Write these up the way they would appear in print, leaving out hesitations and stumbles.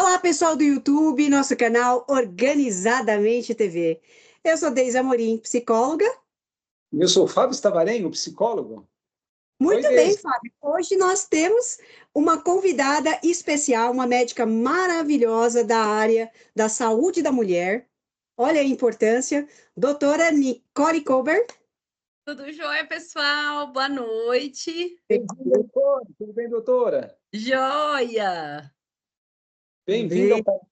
Olá, pessoal do YouTube, nosso canal Organizadamente TV. Eu sou Deise Amorim, psicóloga. Eu sou o Fábio Stavarengo, psicólogo. Oi, Muito bem, Deise. Fábio. Hoje nós temos uma convidada especial, uma médica maravilhosa da área da saúde da mulher. Olha a importância, doutora Nicole Colbert. Tudo jóia, pessoal? Boa noite. Bem-vinda, doutora. Tudo bem, doutora? Joia! Bem-vinda ao canal.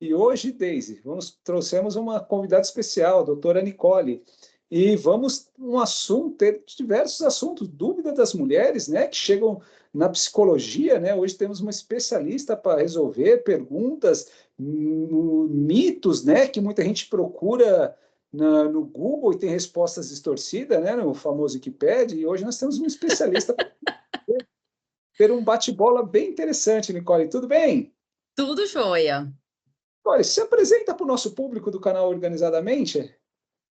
E hoje, Deise, trouxemos uma convidada especial, a doutora Nicole. E vamos ter diversos assuntos, dúvidas das mulheres, né, que chegam na psicologia, né? Hoje temos uma especialista para resolver perguntas, mitos, né, que muita gente procura no Google e tem respostas distorcidas, né, no famoso Wikipedia. E hoje nós temos um especialista para ter um bate-bola bem interessante, Nicole. Tudo bem? Tudo jóia. Olha, se apresenta para o nosso público do canal Organizadamente.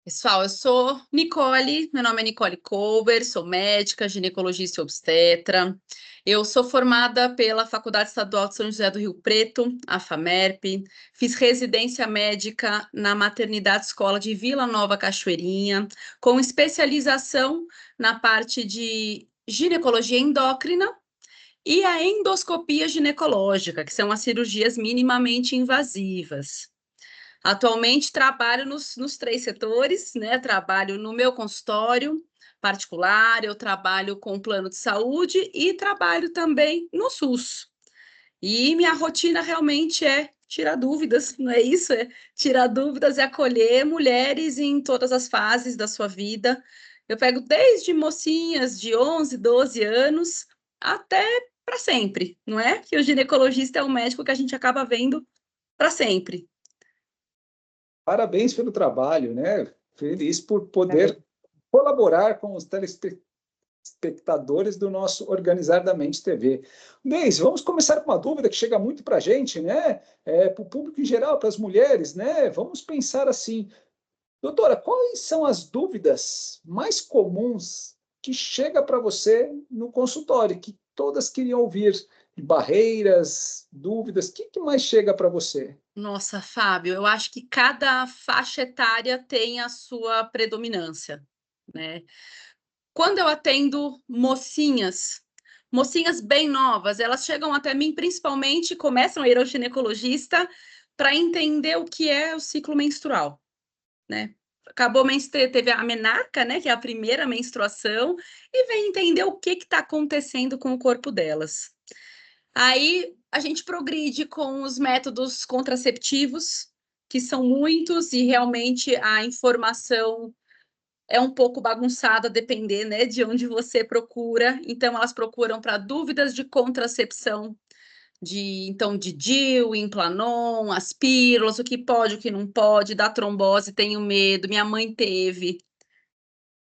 Pessoal, eu sou Nicole, meu nome é Nicole Colbert, sou médica, ginecologista e obstetra. Eu sou formada pela Faculdade Estadual de São José do Rio Preto, a FAMERP. Fiz residência médica na Maternidade Escola de Vila Nova Cachoeirinha, com especialização na parte de ginecologia endócrina e a endoscopia ginecológica, que são as cirurgias minimamente invasivas. Atualmente trabalho nos três setores, né? Trabalho no meu consultório particular, eu trabalho com plano de saúde e trabalho também no SUS. E minha rotina realmente é tirar dúvidas, não é isso? É tirar dúvidas e acolher mulheres em todas as fases da sua vida. Eu pego desde mocinhas de 11, 12 anos até para sempre, não é? Que o ginecologista é o médico que a gente acaba vendo para sempre. Parabéns pelo trabalho, né? Feliz por poder colaborar com os telespectadores do nosso Organizadamente TV. Deise, vamos começar com uma dúvida que chega muito para a gente, né? Para o público em geral, para as mulheres, né? Vamos pensar assim, doutora, quais são as dúvidas mais comuns que chega para você no consultório, que todas queriam ouvir? Barreiras, dúvidas, o que mais chega para você? Nossa, Fábio, eu acho que cada faixa etária tem a sua predominância, né? Quando eu atendo mocinhas bem novas, elas chegam até mim, principalmente, começam a ir ao ginecologista para entender o que é o ciclo menstrual, né? Teve a menarca, né, que é a primeira menstruação, e vem entender o que está acontecendo com o corpo delas. Aí a gente progride com os métodos contraceptivos, que são muitos, e realmente a informação é um pouco bagunçada, a depender, né, de onde você procura. Então, elas procuram para dúvidas de contracepção, de DIU, Implanon, as pílulas, o que pode, o que não pode, da trombose, tenho medo, minha mãe teve.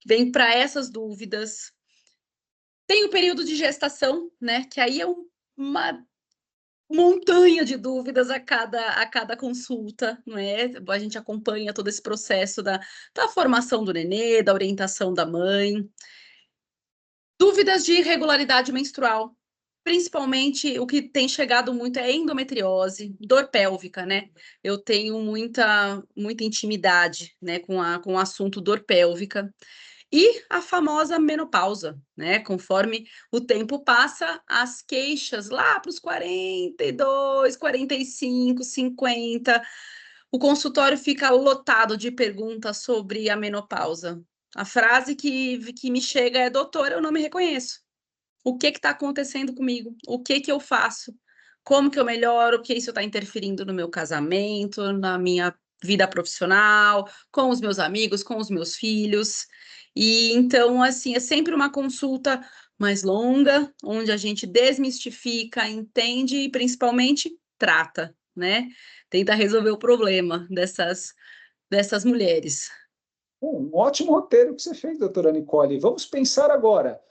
Vem para essas dúvidas. Tem o período de gestação, né, que aí é uma montanha de dúvidas a cada consulta, não é? A gente acompanha todo esse processo da formação do nenê, da orientação da mãe. Dúvidas de irregularidade menstrual, principalmente o que tem chegado muito é endometriose, dor pélvica, né? Eu tenho muita intimidade, né, com o assunto dor pélvica. E a famosa menopausa, né? Conforme o tempo passa, as queixas lá para os 42, 45, 50, o consultório fica lotado de perguntas sobre a menopausa. A frase que me chega é: doutora, eu não me reconheço. O que está acontecendo comigo? O que eu faço? Como que eu melhoro? O que isso está interferindo no meu casamento, na minha vida profissional, com os meus amigos, com os meus filhos? E então, assim, é sempre uma consulta mais longa, onde a gente desmistifica, entende e principalmente trata, né? Tenta resolver o problema dessas mulheres. Um ótimo roteiro que você fez, doutora Nicole. Vamos pensar agora.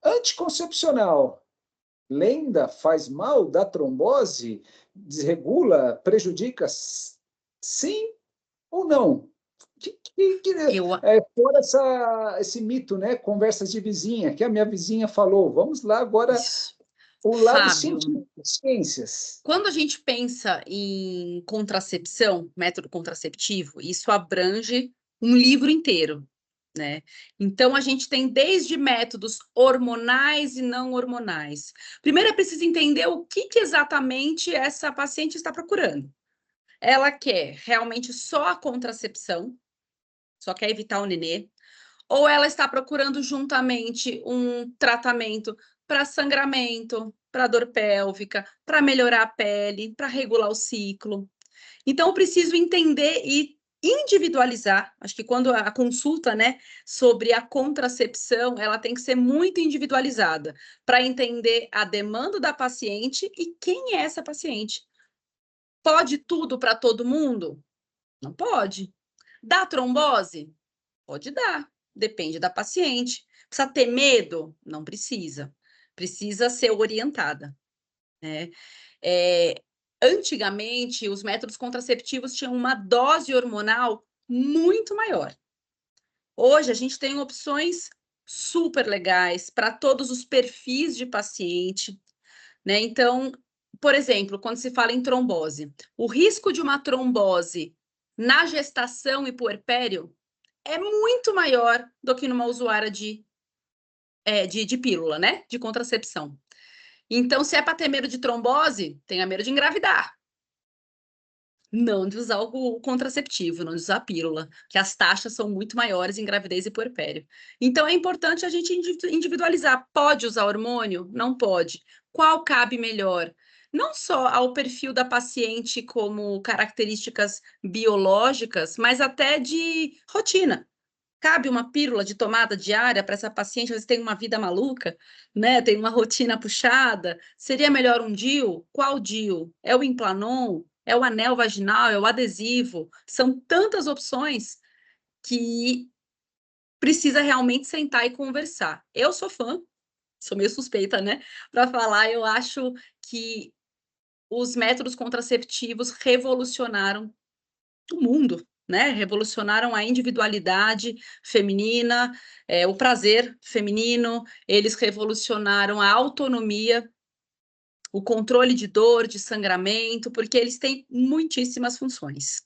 Anticoncepcional, lenda, faz mal, dá trombose, desregula, prejudica? Sim ou não? Eu, Fora esse mito, né? Conversas de vizinha, que a minha vizinha falou. Vamos lá agora O lado Fábio, científico, ciências. quando a gente pensa em contracepção, método contraceptivo, isso abrange um livro inteiro, né? Então, a gente tem desde métodos hormonais e não hormonais. Primeiro, é preciso entender o que exatamente essa paciente está procurando. Ela quer realmente só a contracepção, só quer evitar o nenê, ou ela está procurando juntamente um tratamento para sangramento, para dor pélvica, para melhorar a pele, para regular o ciclo. Então, eu preciso entender e individualizar. Acho que quando a consulta, né, sobre a contracepção, ela tem que ser muito individualizada para entender a demanda da paciente e quem é essa paciente. Pode tudo para todo mundo? Não pode. Dá trombose? Pode dar, depende da paciente. Precisa ter medo? Não precisa. Precisa ser orientada, né? Antigamente, os métodos contraceptivos tinham uma dose hormonal muito maior. Hoje, a gente tem opções super legais para todos os perfis de paciente, né? Então, por exemplo, quando se fala em trombose, o risco de uma trombose na gestação e puerpério é muito maior do que numa usuária de pílula, né? De contracepção. Então, se é para ter medo de trombose, tenha medo de engravidar. Não de usar o contraceptivo, não de usar a pílula, que as taxas são muito maiores em gravidez e puerpério. Então, é importante a gente individualizar. Pode usar hormônio? Não pode. Qual cabe melhor? Não só ao perfil da paciente como características biológicas, mas até de rotina. Cabe uma pílula de tomada diária para essa paciente, às vezes tem uma vida maluca, né? Tem uma rotina puxada. Seria melhor um DIU? Qual DIU? É o Implanon? É o anel vaginal? É o adesivo? São tantas opções que precisa realmente sentar e conversar. Eu sou fã, sou meio suspeita, né? Para falar, eu acho que os métodos contraceptivos revolucionaram o mundo, né? Revolucionaram a individualidade feminina, o prazer feminino, eles revolucionaram a autonomia, o controle de dor, de sangramento, porque eles têm muitíssimas funções.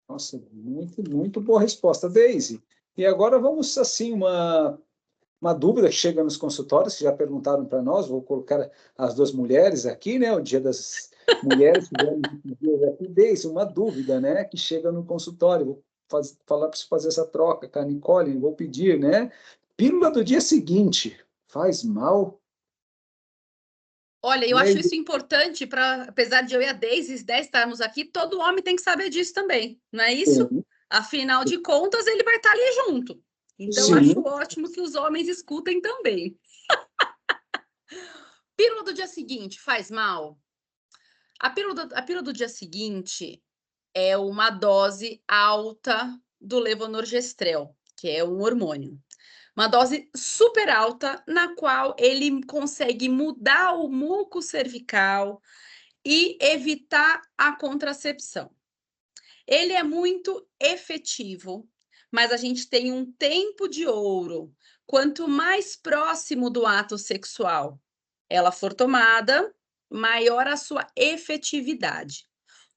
Nossa, muito boa resposta, Daisy. E agora vamos, assim, uma dúvida que chega nos consultórios, que já perguntaram para nós, vou colocar as duas mulheres aqui, né? O Dia das Mulheres, tivemos aqui, Daisy, uma dúvida, né? Que chega no consultório, vou falar para você fazer essa troca com a Nicole, vou pedir, né? Pílula do dia seguinte, faz mal? Olha, eu E acho aí, isso importante para, apesar de eu e a Deise, né, estarmos aqui, todo homem tem que saber disso também, não é isso? sim, Afinal de contas, ele vai estar ali junto. Então, acho sim, ótimo que os homens escutem também. Pílula do dia seguinte faz mal? A pílula do dia seguinte é uma dose alta do levonorgestrel, que é um hormônio. Uma dose super alta, na qual ele consegue mudar o muco cervical e evitar a contracepção. Ele é muito efetivo, mas a gente tem um tempo de ouro. Quanto mais próximo do ato sexual ela for tomada, maior a sua efetividade.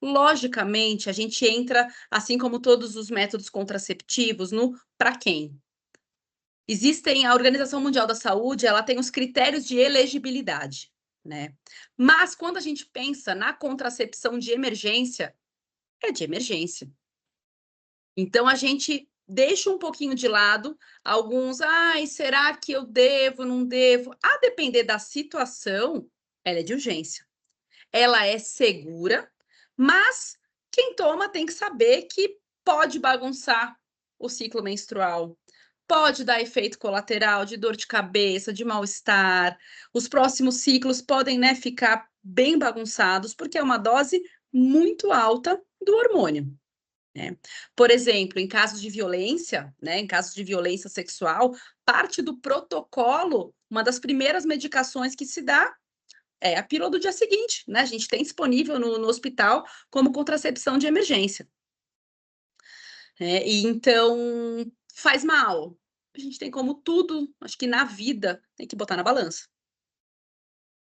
Logicamente, a gente entra, assim como todos os métodos contraceptivos, no para quem. Existem, a Organização Mundial da Saúde, ela tem os critérios de elegibilidade, né? Mas quando a gente pensa na contracepção de emergência, é de emergência. Então a gente deixa um pouquinho de lado alguns, ai, será que eu devo, não devo? A depender da situação, ela é de urgência. Ela é segura, mas quem toma tem que saber que pode bagunçar o ciclo menstrual, pode dar efeito colateral de dor de cabeça, de mal-estar. Os próximos ciclos podem, né, ficar bem bagunçados, porque é uma dose muito alta do hormônio. Né? Por exemplo, em casos de violência, né, em casos de violência sexual, parte do protocolo, uma das primeiras medicações que se dá é a pílula do dia seguinte, né? A gente tem disponível no hospital como contracepção de emergência. E então, faz mal. A gente tem como tudo, acho que na vida, tem que botar na balança.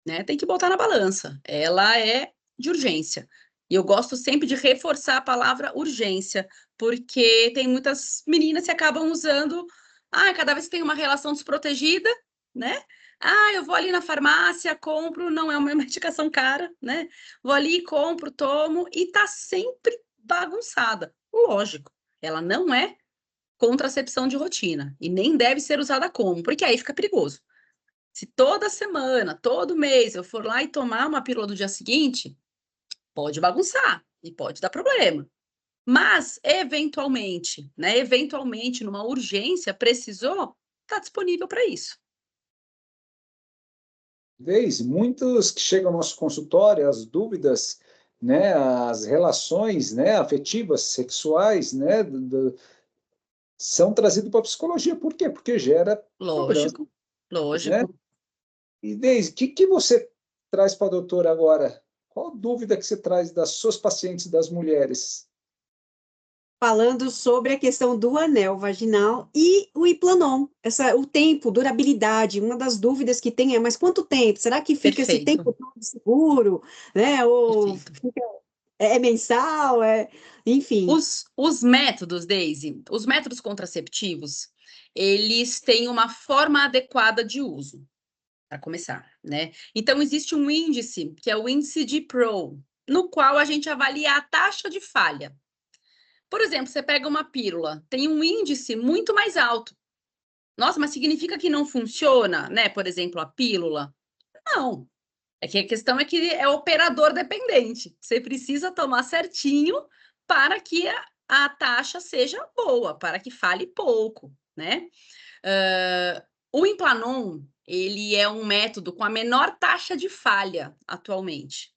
né? Tem que botar na balança. Ela é de urgência. E eu gosto sempre de reforçar a palavra urgência, porque tem muitas meninas que acabam usando, cada vez que tem uma relação desprotegida, né? Eu vou ali na farmácia, compro, não é uma medicação cara, né? Vou ali, compro, tomo, e tá sempre bagunçada. Lógico, ela não é contracepção de rotina, e nem deve ser usada como, porque aí fica perigoso. Se toda semana, todo mês, eu for lá e tomar uma pílula do dia seguinte, pode bagunçar e pode dar problema. Mas, eventualmente, né? Eventualmente, numa urgência, precisou, está disponível para isso. Deise, muitos que chegam ao nosso consultório, as dúvidas, né, as relações, né, afetivas, sexuais, né, são trazidas para a psicologia. Por quê? Porque gera problemas, Lógico, né? lógico. E Deise, o que você traz para a doutora agora? Qual dúvida que você traz das suas pacientes, das mulheres? Falando sobre a questão do anel vaginal e o Implanon, o tempo, durabilidade, uma das dúvidas que tem é, mas quanto tempo? Será que fica esse Perfeito, tempo todo seguro, né? Ou perfeito. é mensal, enfim. Os métodos, Daisy, os métodos contraceptivos, eles têm uma forma adequada de uso, para começar, né? Então, existe um índice, que é o índice de Pro, no qual a gente avalia a taxa de falha. Por exemplo, você pega uma pílula, tem um índice muito mais alto. Nossa, mas significa que não funciona, né? Por exemplo, a pílula. Não. É que a questão é que é operador dependente. Você precisa tomar certinho para que a taxa seja boa, para que fale pouco, né? O Implanon, ele é um método com a menor taxa de falha atualmente.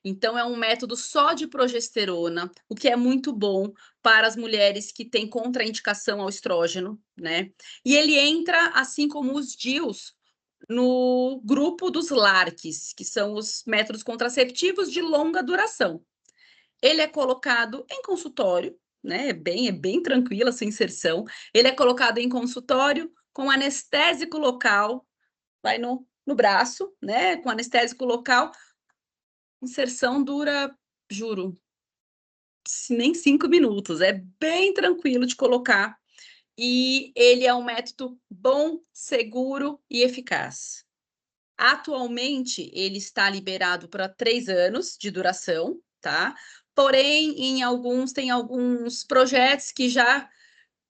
Então, é um método só de progesterona, o que é muito bom para as mulheres que têm contraindicação ao estrógeno, né? E ele entra, assim como os DIUs, no grupo dos LARCs, que são os métodos contraceptivos de longa duração. Ele é colocado em consultório, né? É bem tranquila essa inserção. Ele é colocado em consultório com anestésico local, vai no braço, né? Com anestésico local. Inserção dura, juro, nem 5 minutos. É bem tranquilo de colocar. E ele é um método bom, seguro e eficaz. Atualmente, ele está liberado para 3 anos de duração, tá? Porém, tem alguns projetos que já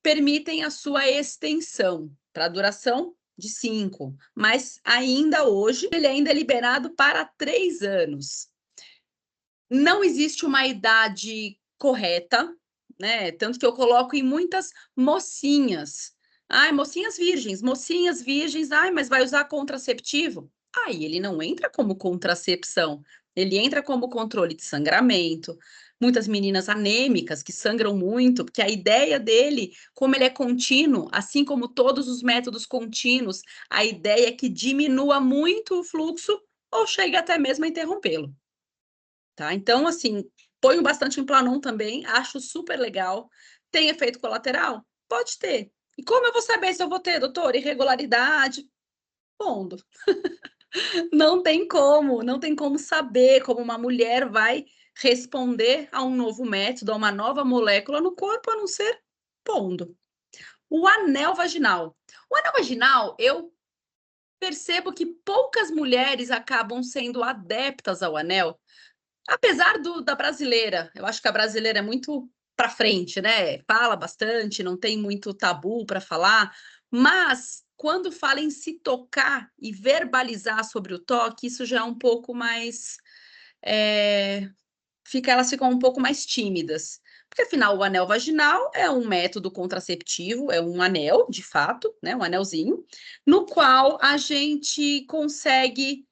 permitem a sua extensão para duração de 5, mas ainda hoje ele ainda é liberado para 3 anos. Não existe uma idade correta, né? Tanto que eu coloco em muitas mocinhas. Ai, mocinhas virgens, ai, mas vai usar contraceptivo? Aí ele não entra como contracepção, ele entra como controle de sangramento. Muitas meninas anêmicas que sangram muito, porque a ideia dele, como ele é contínuo, assim como todos os métodos contínuos, a ideia é que diminua muito o fluxo ou chegue até mesmo a interrompê-lo. Tá? Então, assim, ponho bastante Implanon também, acho super legal. Tem efeito colateral? Pode ter. E como eu vou saber se eu vou ter, doutor? Irregularidade? Pondo. Não tem como saber como uma mulher vai responder a um novo método, a uma nova molécula no corpo, a não ser pondo. O anel vaginal. O anel vaginal, eu percebo que poucas mulheres acabam sendo adeptas ao anel, apesar da brasileira. Eu acho que a brasileira é muito para frente, né? Fala bastante, não tem muito tabu para falar, mas quando fala em se tocar e verbalizar sobre o toque, isso já é um pouco mais. Elas ficam um pouco mais tímidas. Porque, afinal, o anel vaginal é um método contraceptivo, é um anel, de fato, né? Um anelzinho, no qual a gente consegue.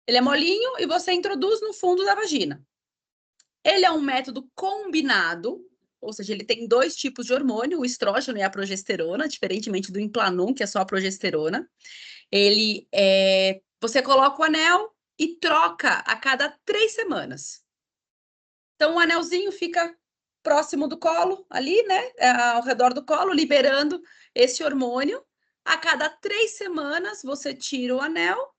Ele é molinho e você introduz no fundo da vagina. Ele é um método combinado, ou seja, ele tem 2 tipos de hormônio, o estrógeno e a progesterona, diferentemente do Implanon, que é só a progesterona. Você coloca o anel e troca a cada 3 semanas. Então, o anelzinho fica próximo do colo, ali, né, ao redor do colo, liberando esse hormônio. A cada 3 semanas, você tira o anel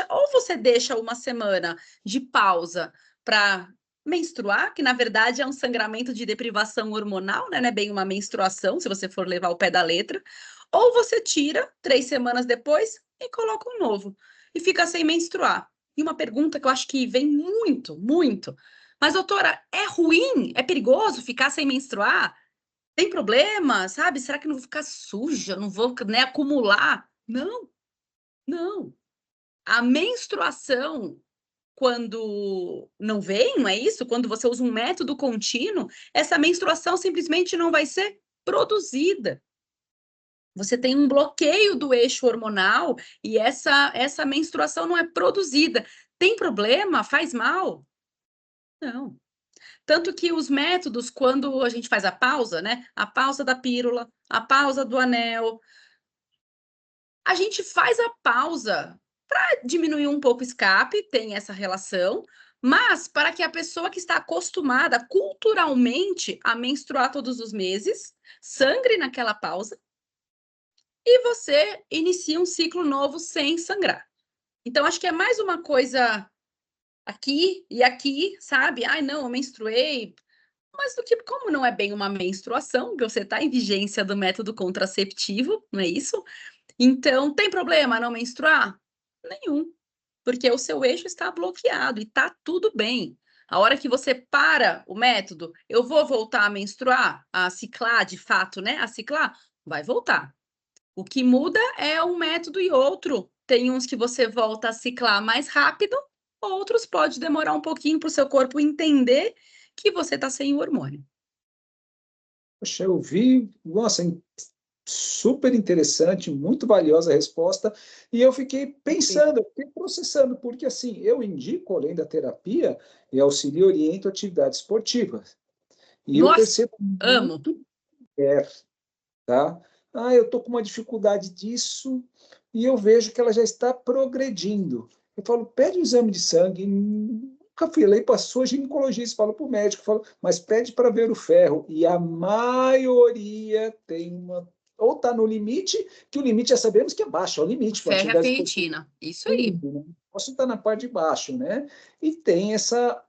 ou você deixa uma semana de pausa para menstruar, que na verdade é um sangramento de deprivação hormonal, né? Não é bem uma menstruação, se você for levar o pé da letra, ou você tira 3 semanas depois e coloca um novo, e fica sem menstruar. E uma pergunta que eu acho que vem muito, muito. Mas, doutora, é ruim? É perigoso ficar sem menstruar? Tem problema, sabe? Será que não vou ficar suja? Não vou, né, acumular? Não, não. A menstruação, quando não vem, não é isso? Quando você usa um método contínuo, essa menstruação simplesmente não vai ser produzida. Você tem um bloqueio do eixo hormonal e essa menstruação não é produzida. Tem problema? Faz mal? Não. Tanto que os métodos, quando a gente faz a pausa, né? A pausa da pílula, a pausa do anel, a gente faz a pausa para diminuir um pouco o escape, tem essa relação, mas para que a pessoa que está acostumada culturalmente a menstruar todos os meses, sangre naquela pausa e você inicia um ciclo novo sem sangrar. Então, acho que é mais uma coisa aqui e aqui, sabe? Ai, não, eu menstruei. Mas do que, como não é bem uma menstruação, você está em vigência do método contraceptivo, não é isso? Então, tem problema não menstruar? Nenhum, porque o seu eixo está bloqueado e está tudo bem. A hora que você para o método, eu vou voltar a menstruar, a ciclar de fato, né? A ciclar, vai voltar. O que muda é um método e outro. Tem uns que você volta a ciclar mais rápido, outros pode demorar um pouquinho para o seu corpo entender que você está sem o hormônio. Poxa, eu vi, nossa, super interessante, muito valiosa a resposta, e eu fiquei pensando, eu fiquei processando, porque assim, eu indico, além da terapia, e auxilio e oriento atividades esportivas. E eu Nossa, percebo amo. muito, tá? Ah, eu estou com uma dificuldade disso, e eu vejo que ela já está progredindo. Eu falo, pede um exame de sangue, nunca fui lá e passou a ginecologista, falo para o médico, falo, mas pede para ver o ferro. E a maioria tem uma. Ou está no limite, que o limite já sabemos que é baixo, é o limite para Ferro e a atividade ferritina. Isso aí. esportiva, né? Posso estar na parte de baixo, né? E tem essa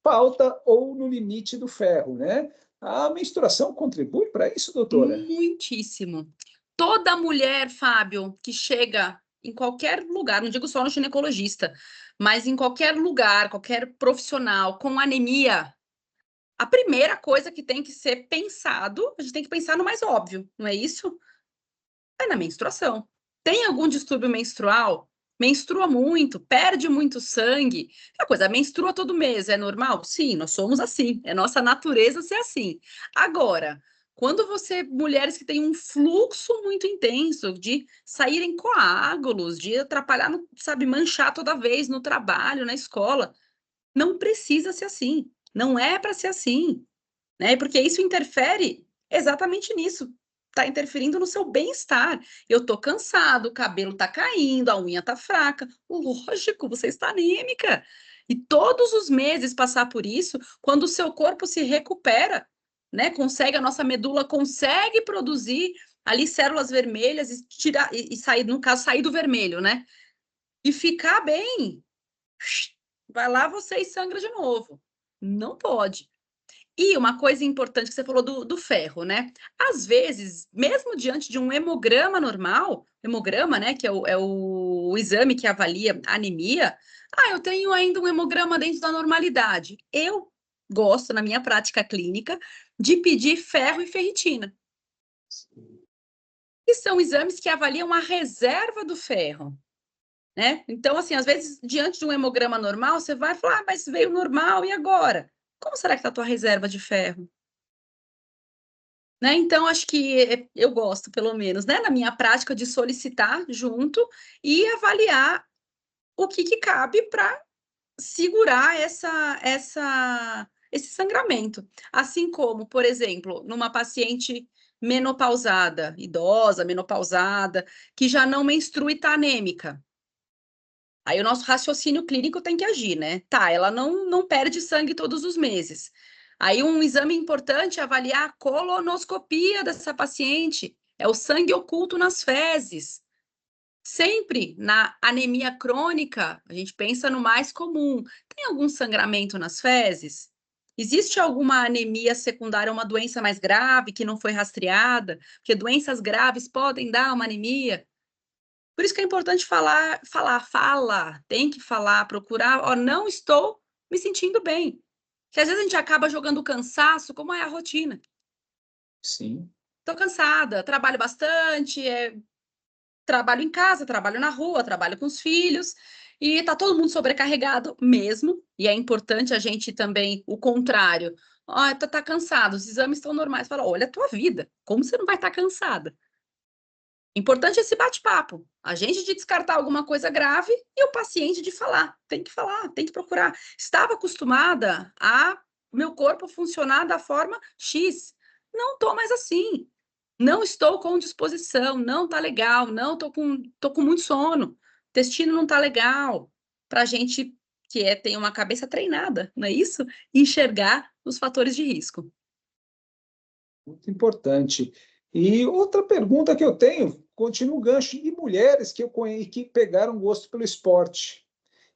falta ou no limite do ferro, né? A menstruação contribui para isso, doutora? Muitíssimo. Toda mulher, Fábio, que chega em qualquer lugar, não digo só no ginecologista, mas em qualquer lugar, qualquer profissional com anemia, a primeira coisa que tem que ser pensado, a gente tem que pensar no mais óbvio, não é isso? É na menstruação. Tem algum distúrbio menstrual? Menstrua muito, perde muito sangue. A coisa, menstrua todo mês, é normal? Sim, nós somos assim, é nossa natureza ser assim. Agora, quando você, mulheres que têm um fluxo muito intenso de saírem coágulos, de atrapalhar, sabe, manchar toda vez no trabalho, na escola, não precisa ser assim. Não é para ser assim, né? Porque isso interfere exatamente nisso. Tá interferindo no seu bem-estar. Eu tô cansado, o cabelo tá caindo, a unha tá fraca. Lógico, você está anêmica. E todos os meses passar por isso, quando o seu corpo se recupera, né? Consegue, a nossa medula consegue produzir ali células vermelhas e tirar e sair, no caso, sair do vermelho, né? E ficar bem. Vai lá você e sangra de novo. Não pode. E uma coisa importante que você falou do ferro, né? Às vezes, mesmo diante de um hemograma normal, hemograma, né, que é o exame que avalia a anemia, eu tenho ainda um hemograma dentro da normalidade. Eu gosto, na minha prática clínica, de pedir ferro e ferritina, que são exames que avaliam a reserva do ferro, né? Então, assim, às vezes, diante de um hemograma normal, você vai falar, mas veio normal, e agora? Como será que está a tua reserva de ferro? Né? Então, acho que eu gosto, pelo menos, né, na minha prática, de solicitar junto e avaliar o que cabe para segurar esse sangramento. Assim como, por exemplo, numa paciente menopausada, idosa, menopausada, que já não menstrua e está anêmica. Aí o nosso raciocínio clínico tem que agir, né? Tá, ela não perde sangue todos os meses. Aí um exame importante é avaliar a colonoscopia dessa paciente. É o sangue oculto nas fezes. Sempre na anemia crônica, a gente pensa no mais comum. Tem algum sangramento nas fezes? Existe alguma anemia secundária, uma doença mais grave que não foi rastreada? Porque doenças graves podem dar uma anemia. Por isso que é importante fala, tem que falar, procurar, ó, não estou me sentindo bem. Que às vezes a gente acaba jogando cansaço, como é a rotina. Sim. Estou cansada, trabalho bastante, trabalho em casa, trabalho na rua, trabalho com os filhos, e tá todo mundo sobrecarregado mesmo, e é importante a gente também, o contrário, ó, tá cansado, os exames estão normais, fala, olha a tua vida, como você não vai estar cansada? Importante esse bate-papo, a gente de descartar alguma coisa grave e o paciente de falar, tem que procurar. Estava acostumada a meu corpo funcionar da forma X, não estou mais assim. Não estou com disposição, não tá legal, não tô com muito sono, intestino não tá legal. Para a gente que tem uma cabeça treinada, não é isso? Enxergar os fatores de risco. Muito importante. E outra pergunta que eu tenho, continua o gancho, e mulheres que eu conheço que pegaram gosto pelo esporte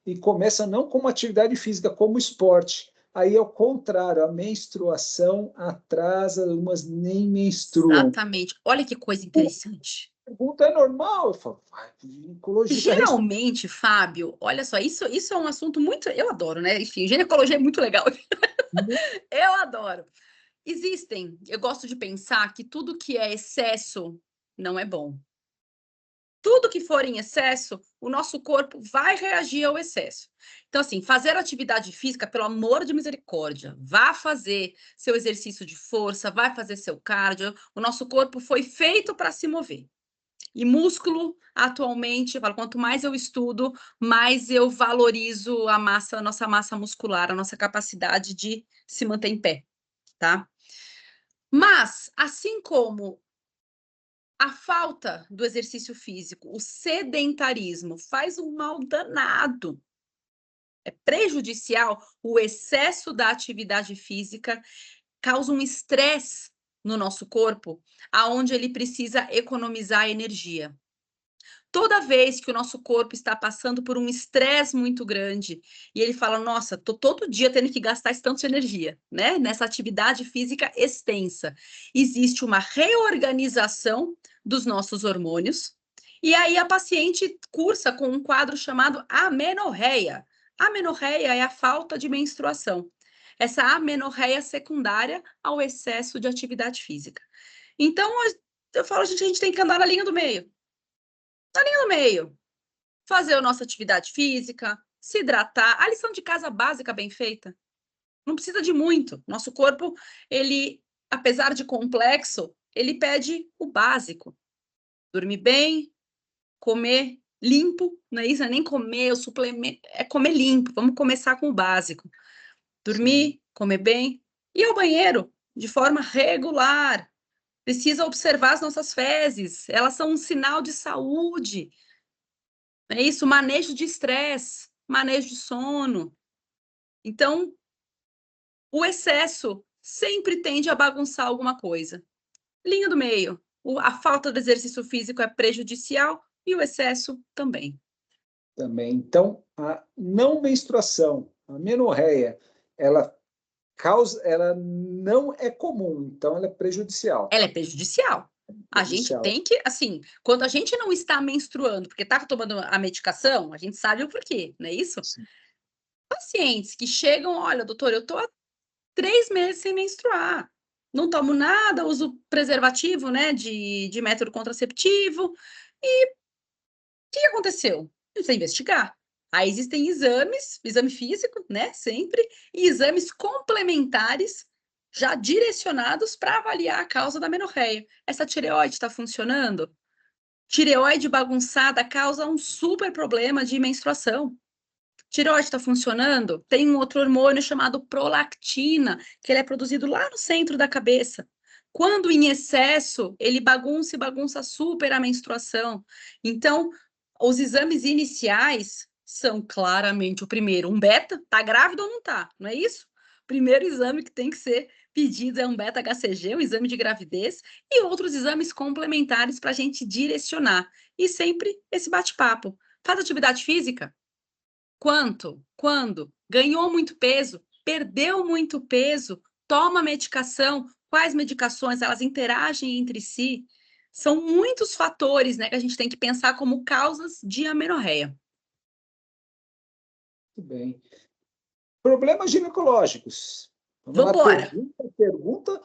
e começam não como atividade física, como esporte. Aí é o contrário, a menstruação atrasa, umas nem menstruam. Exatamente. Olha que coisa interessante. A pergunta é normal, eu falo, ginecologista responde. Geralmente, Fábio, olha só, isso é um assunto muito. Eu adoro, né? Enfim, ginecologia é muito legal. Eu adoro. Eu gosto de pensar que tudo que é excesso não é bom. Tudo que for em excesso, o nosso corpo vai reagir ao excesso. Então, assim, fazer atividade física, pelo amor de misericórdia, vá fazer seu exercício de força, vai fazer seu cardio. O nosso corpo foi feito para se mover. E músculo, atualmente, eu falo, quanto mais eu estudo, mais eu valorizo a nossa massa muscular, a nossa capacidade de se manter em pé, tá? Mas, assim como a falta do exercício físico, o sedentarismo, faz um mal danado. É prejudicial. O excesso da atividade física causa um estresse no nosso corpo, aonde ele precisa economizar energia. Toda vez que o nosso corpo está passando por um estresse muito grande e ele fala, nossa, tô todo dia tendo que gastar esse tanto de energia, né? Nessa atividade física extensa. Existe uma reorganização dos nossos hormônios e aí a paciente cursa com um quadro chamado amenorreia. Amenorreia é a falta de menstruação. Essa amenorreia secundária ao excesso de atividade física. Então, eu falo, gente, a gente tem que andar na linha do meio. Na linha do meio, fazer a nossa atividade física, se hidratar, a lição de casa básica bem feita. Não precisa de muito. Nosso corpo, ele, apesar de complexo, ele pede o básico. Dormir bem, comer limpo, não é isso? Não é nem comer o suplemento, é comer limpo. Vamos começar com o básico. Dormir, comer bem e ir ao banheiro de forma regular. Precisa observar as nossas fezes, elas são um sinal de saúde. É isso, manejo de estresse, manejo de sono. Então, o excesso sempre tende a bagunçar alguma coisa. Linha do meio. A falta de exercício físico é prejudicial e o excesso também. Também. Então, a não menstruação, a menorreia, ela ela não é comum, então ela é prejudicial. Ela é prejudicial. A gente tem que, assim, quando a gente não está menstruando, porque está tomando a medicação, a gente sabe o porquê, não é isso? Sim. Pacientes que chegam, olha, doutor, eu estou há 3 meses sem menstruar. Não tomo nada, uso preservativo, né, de método contraceptivo. E o que aconteceu? Precisa investigar. Aí existem exames, exame físico, né, sempre, e exames complementares já direcionados para avaliar a causa da menorreia. Essa tireoide está funcionando? Tireoide bagunçada causa um super problema de menstruação. Tireoide está funcionando? Tem um outro hormônio chamado prolactina, que ele é produzido lá no centro da cabeça. Quando em excesso, ele bagunça super a menstruação. Então, os exames iniciais são claramente o primeiro, um beta, tá grávida ou não tá? Não é isso? Primeiro exame que tem que ser pedido é um beta-HCG, um exame de gravidez, e outros exames complementares para a gente direcionar. e sempre esse bate-papo. Faz atividade física? Quanto? Quando? Ganhou muito peso? Perdeu muito peso? Toma medicação? Quais medicações? Elas interagem entre si? São muitos fatores, né, que a gente tem que pensar como causas de amenorreia. Muito bem. Problemas ginecológicos. Vamos lá, Vambora! pergunta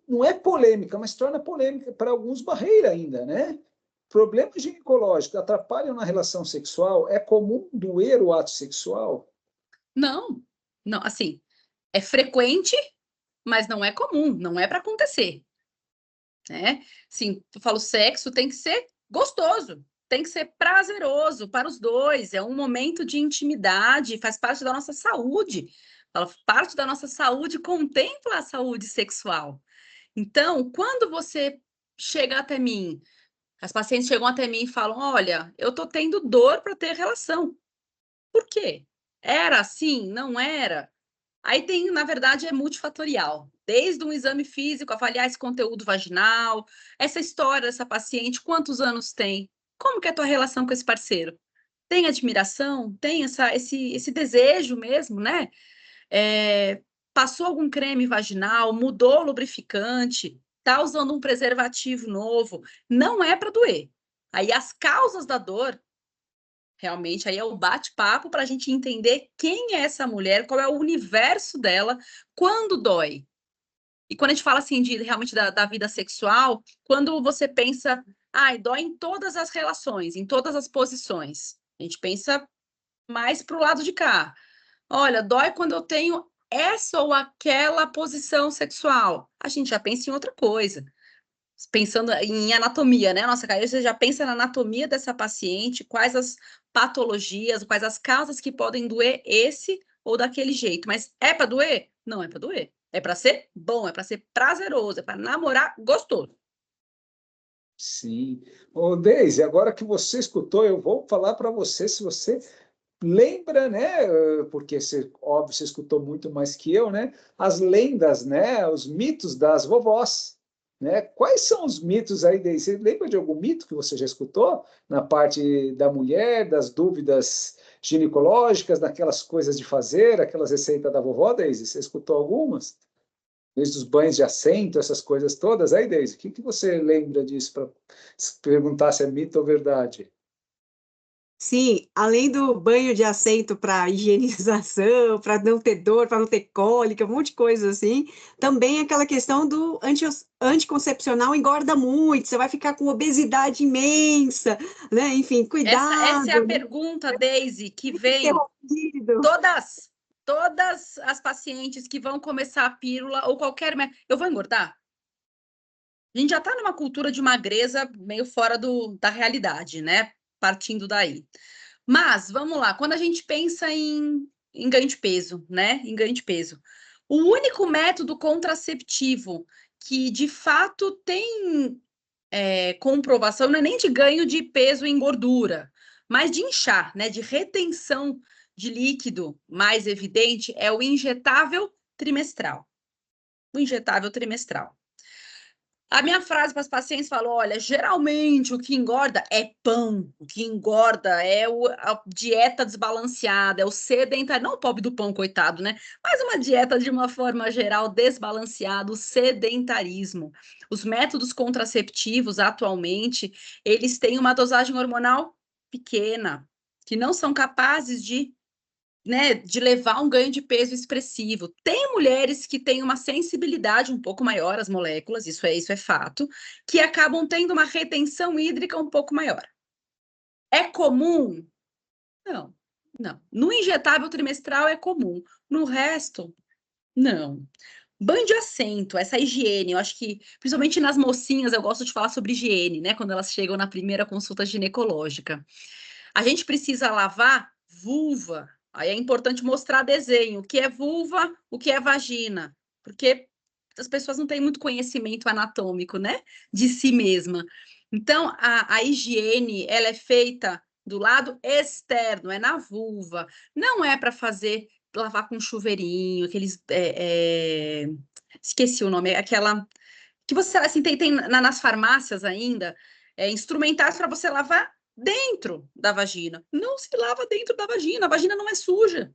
não é polêmica, mas torna polêmica para alguns barreira ainda, né? Problemas ginecológicos atrapalham na relação sexual? É comum doer o ato sexual? Não, não, assim, é frequente, mas não é comum, não é para acontecer, né? Sim, eu falo, sexo tem que ser gostoso, tem que ser prazeroso para os dois, é um momento de intimidade, faz parte da nossa saúde. Parte da nossa saúde contempla a saúde sexual. Então, quando você chega até mim, as pacientes chegam até mim e falam: olha, eu tô tendo dor para ter relação. Por quê? Era assim? Não era? Aí tem, na verdade, é multifatorial. Desde um exame físico, avaliar esse conteúdo vaginal, essa história dessa paciente, quantos anos tem? Como que é a tua relação com esse parceiro? Tem admiração? Tem esse desejo mesmo, né? Passou algum creme vaginal? Mudou o lubrificante? Tá usando um preservativo novo? Não é para doer. Aí as causas da dor realmente, aí é o bate-papo para a gente entender quem é essa mulher, qual é o universo dela, quando dói. E quando a gente fala assim de realmente da vida sexual, quando você pensa, dói em todas as relações, em todas as posições. A gente pensa mais para o lado de cá. Olha, dói quando eu tenho essa ou aquela posição sexual. A gente já pensa em outra coisa, pensando em anatomia, né? Nossa cabeça já pensa na anatomia dessa paciente, quais as patologias, quais as causas que podem doer esse ou daquele jeito. Mas é para doer? Não é para doer. É para ser bom, é para ser prazeroso, é para namorar gostoso. Sim. Ô, Deise, agora que você escutou, eu vou falar para você, se você lembra, né? Porque você, óbvio, você escutou muito mais que eu, né? As lendas, né? Os mitos das vovós, né? Quais são os mitos aí, Deise? Você lembra de algum mito que você já escutou na parte da mulher, das dúvidas ginecológicas, daquelas coisas de fazer, aquelas receitas da vovó, Deise? Você escutou algumas? Desde os banhos de assento, essas coisas todas. Aí, Deise, o que você lembra disso para perguntar se é mito ou verdade? Sim, além do banho de assento para higienização, para não ter dor, para não ter cólica, um monte de coisa assim, também aquela questão do anticoncepcional engorda muito, você vai ficar com obesidade imensa, né? Enfim, Essa é a cuidado, né? pergunta, Daisy, que Tem que ser vem rompido. todas as pacientes que vão começar a pílula ou qualquer... Eu vou engordar? A gente já está numa cultura de magreza meio fora da realidade, né? Partindo daí. Mas, vamos lá, quando a gente pensa em ganho de peso, né? Em ganho de peso. O único método contraceptivo que, de fato, tem comprovação, não é nem de ganho de peso em gordura, mas de inchar, né? De retenção de líquido mais evidente é o injetável trimestral. O injetável trimestral. A minha frase para as pacientes falou: olha, geralmente o que engorda é pão, o que engorda é a dieta desbalanceada, é o sedentarismo, não o pobre do pão, coitado, né? Mas uma dieta de uma forma geral desbalanceada, o sedentarismo. Os métodos contraceptivos atualmente, eles têm uma dosagem hormonal pequena, que não são capazes de levar um ganho de peso expressivo. Tem mulheres que têm uma sensibilidade um pouco maior às moléculas, isso é fato, que acabam tendo uma retenção hídrica um pouco maior. É comum? Não, não. No injetável trimestral é comum. No resto, não. Banho de assento, essa higiene, eu acho que, principalmente nas mocinhas, eu gosto de falar sobre higiene, né? Quando elas chegam na primeira consulta ginecológica. A gente precisa lavar vulva. Aí é importante mostrar desenho, o que é vulva, o que é vagina, porque as pessoas não têm muito conhecimento anatômico, né, de si mesma. Então, a higiene, ela é feita do lado externo, é na vulva. Não é para lavar com chuveirinho, esqueci o nome, aquela que você, assim, tem nas farmácias ainda, instrumentais para você lavar dentro da vagina. Não se lava dentro da vagina. A vagina não é suja.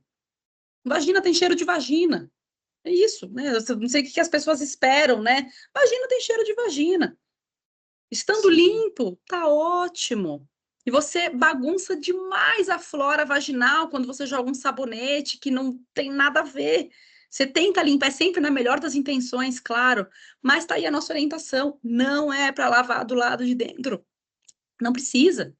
Vagina tem cheiro de vagina. É isso, né? Eu não sei o que as pessoas esperam, né? Vagina tem cheiro de vagina. Estando limpo, tá ótimo. E você bagunça demais a flora vaginal quando você joga um sabonete que não tem nada a ver. Você tenta limpar, é sempre na melhor das intenções, claro, mas tá aí a nossa orientação. Não é para lavar do lado de dentro. Não precisa.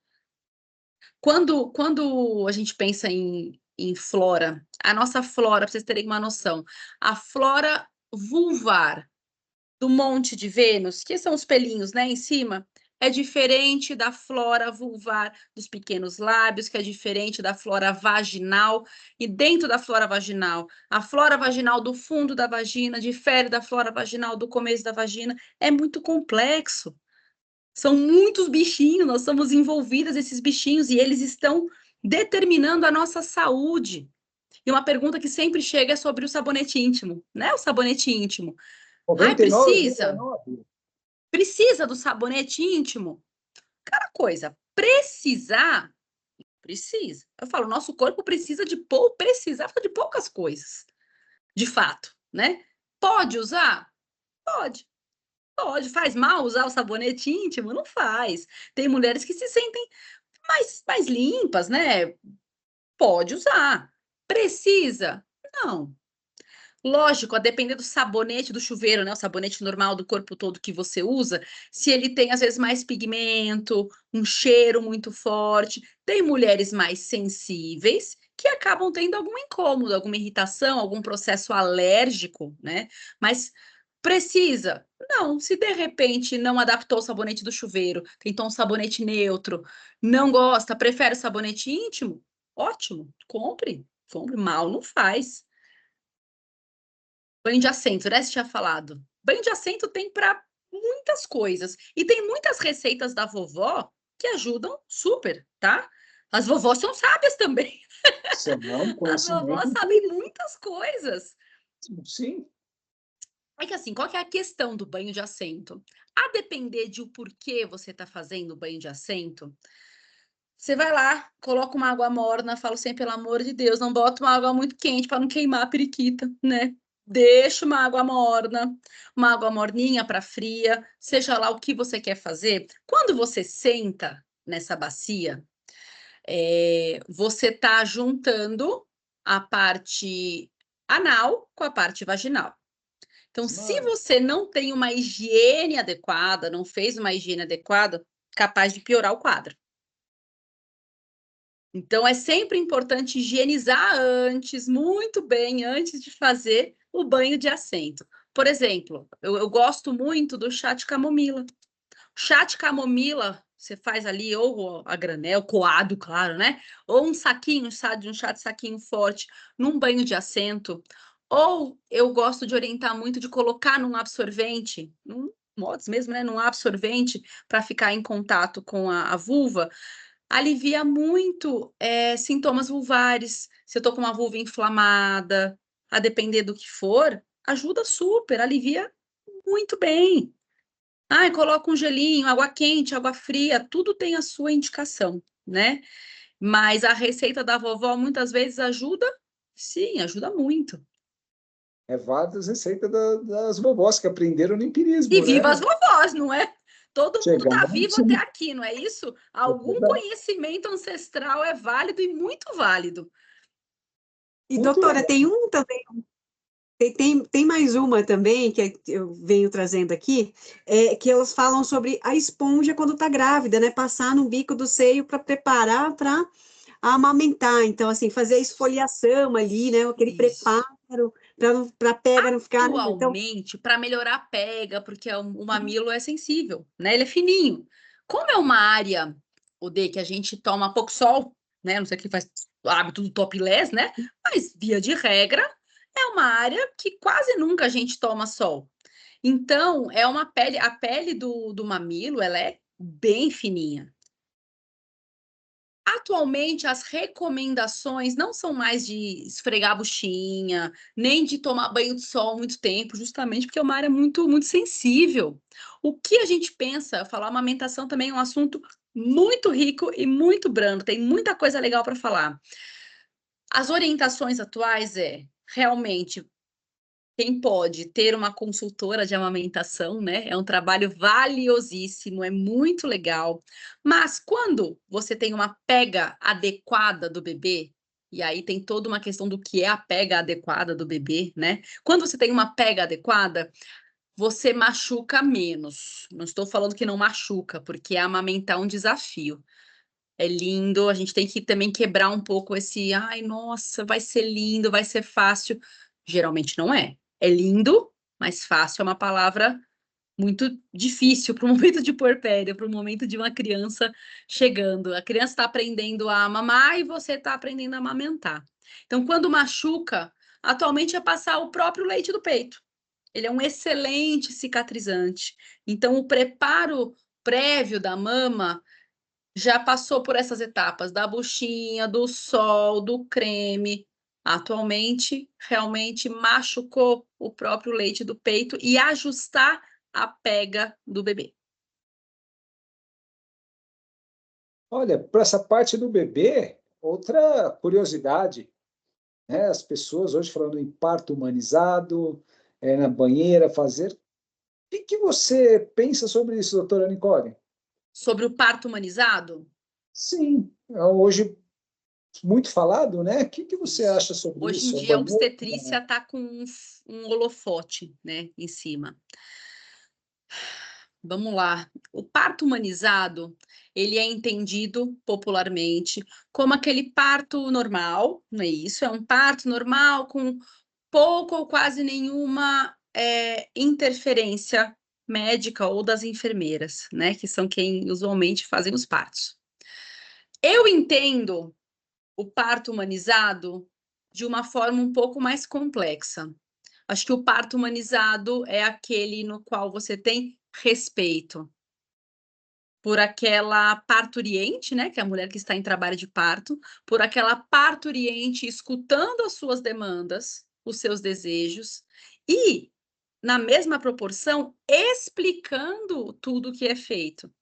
Quando a gente pensa em flora, a nossa flora, para vocês terem uma noção, a flora vulvar do Monte de Vênus, que são os pelinhos, né, em cima, é diferente da flora vulvar dos pequenos lábios, que é diferente da flora vaginal, e dentro da flora vaginal, a flora vaginal do fundo da vagina difere da flora vaginal do começo da vagina, é muito complexo. São muitos bichinhos, nós somos envolvidas esses bichinhos e eles estão determinando a nossa saúde. E uma pergunta que sempre chega é sobre o sabonete íntimo, né? O sabonete íntimo. Ai, 99,99. precisa do sabonete íntimo? Cara, coisa, precisar, precisa. Eu falo, nosso corpo precisa de poucas coisas, de fato, né? Pode usar? Pode. Pode. Faz mal usar o sabonete íntimo? Não faz. Tem mulheres que se sentem mais limpas, né? Pode usar. Precisa? Não. Lógico, a depender do sabonete do chuveiro, né? O sabonete normal do corpo todo que você usa, se ele tem, às vezes, mais pigmento, um cheiro muito forte. Tem mulheres mais sensíveis que acabam tendo algum incômodo, alguma irritação, algum processo alérgico, né? Mas precisa? Não. Se de repente não adaptou o sabonete do chuveiro, tentou um sabonete neutro, não gosta, prefere o sabonete íntimo, ótimo, compre. Compre, mal não faz. Banho de assento, né? Você tinha falado. Banho de assento tem para muitas coisas. E tem muitas receitas da vovó que ajudam super, tá? As vovós são sábias também. Você não, As vovós conhecimento. sabem muitas coisas. Sim. É que assim, qual que é a questão do banho de assento? A depender de o porquê você está fazendo o banho de assento, você vai lá, coloca uma água morna, falo sempre, pelo amor de Deus, não bota uma água muito quente para não queimar a periquita, né? Deixa uma água morna, uma água morninha para fria, seja lá o que você quer fazer. Quando você senta nessa bacia, você está juntando a parte anal com a parte vaginal. Então, se você não tem uma higiene adequada, não fez uma higiene adequada, capaz de piorar o quadro. Então, é sempre importante higienizar antes, muito bem, antes de fazer o banho de assento. Por exemplo, eu gosto muito do chá de camomila. Chá de camomila, você faz ali ou a granel, coado, claro, né? Ou um saquinho, um chá de saquinho forte, num banho de assento. Ou eu gosto de orientar muito de colocar num absorvente, num modos mesmo, né? Num absorvente, para ficar em contato com a vulva, alivia muito sintomas vulvares. Se eu tô com uma vulva inflamada, a depender do que for, ajuda super, alivia muito bem. Ai, coloca um gelinho, água quente, água fria, tudo tem a sua indicação, né? Mas a receita da vovó muitas vezes ajuda, sim, ajuda muito. É várias receitas das vovós que aprenderam no E empirismo, viva né? as vovós, não é? Todo mundo está Chegaram, vivo até aqui, não é isso? é Algum verdade. conhecimento ancestral é válido e muito válido. E, Muito doutora, legal. tem um também, tem mais uma também que eu venho trazendo aqui, que elas falam sobre a esponja quando está grávida, né? Passar no bico do seio para preparar para amamentar. Então, assim, fazer a esfoliação ali, né? Aquele Isso. preparo para a pega não ficar, né? Então, Atualmente, para melhorar a pega, porque o mamilo é sensível, né? Ele é fininho. Como é uma área, Odê, que a gente toma pouco sol, né? Não sei o que faz o hábito do topless, né? Mas, via de regra, é uma área que quase nunca a gente toma sol. Então, é uma pele, a pele do mamilo, ela é bem fininha. Atualmente, as recomendações não são mais de esfregar a buchinha, nem de tomar banho de sol muito tempo, justamente porque é uma área muito, muito sensível. O que a gente pensa, falar amamentação também é um assunto muito rico e muito brando, tem muita coisa legal para falar. As orientações atuais realmente quem pode ter uma consultora de amamentação, né? É um trabalho valiosíssimo, é muito legal. Mas quando você tem uma pega adequada do bebê, e aí tem toda uma questão do que é a pega adequada do bebê, né? Quando você tem uma pega adequada, você machuca menos. Não estou falando que não machuca, porque amamentar é um desafio. É lindo, a gente tem que também quebrar um pouco esse, ai, nossa, vai ser lindo, vai ser fácil. Geralmente não é. É lindo, mas fácil é uma palavra muito difícil para o momento de puerpério, para o momento de uma criança chegando. A criança está aprendendo a mamar e você está aprendendo a amamentar. Então, quando machuca, atualmente é passar o próprio leite do peito. Ele é um excelente cicatrizante. Então, o preparo prévio da mama já passou por essas etapas da buchinha, do sol, do creme. Atualmente, realmente machucou o próprio leite do peito e ajustar a pega do bebê. Olha, para essa parte do bebê, outra curiosidade, né? As pessoas hoje falando em parto humanizado, na banheira, fazer. O que você pensa sobre isso, doutora Nicole? Sobre o parto humanizado? Sim, é hoje muito falado, né? O que você Isso. acha sobre Hoje em isso? A dia, a banheira? obstetrícia está com um holofote, né, em cima. Vamos lá. O parto humanizado, ele é entendido popularmente como aquele parto normal, não é isso? É um parto normal com pouco ou quase nenhuma interferência médica ou das enfermeiras, né? Que são quem usualmente fazem os partos. Eu entendo o parto humanizado de uma forma um pouco mais complexa. Acho que o parto humanizado é aquele no qual você tem respeito por aquela parturiente, né, que é a mulher que está em trabalho de parto, por aquela parturiente escutando as suas demandas, os seus desejos e, na mesma proporção, explicando tudo o que é feito.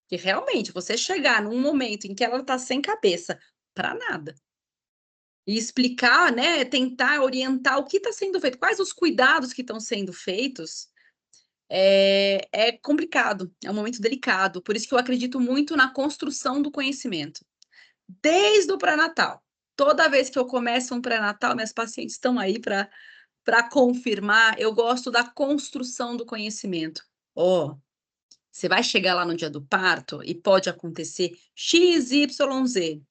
Que realmente você chegar num momento em que ela está sem cabeça para nada e explicar, né, tentar orientar o que está sendo feito, quais os cuidados que estão sendo feitos, é complicado, é um momento delicado. Por isso que eu acredito muito na construção do conhecimento. Desde o pré-natal. Toda vez que eu começo um pré-natal, minhas pacientes estão aí para confirmar, eu gosto da construção do conhecimento. Ó, você vai chegar lá no dia do parto e pode acontecer X, Y, Z.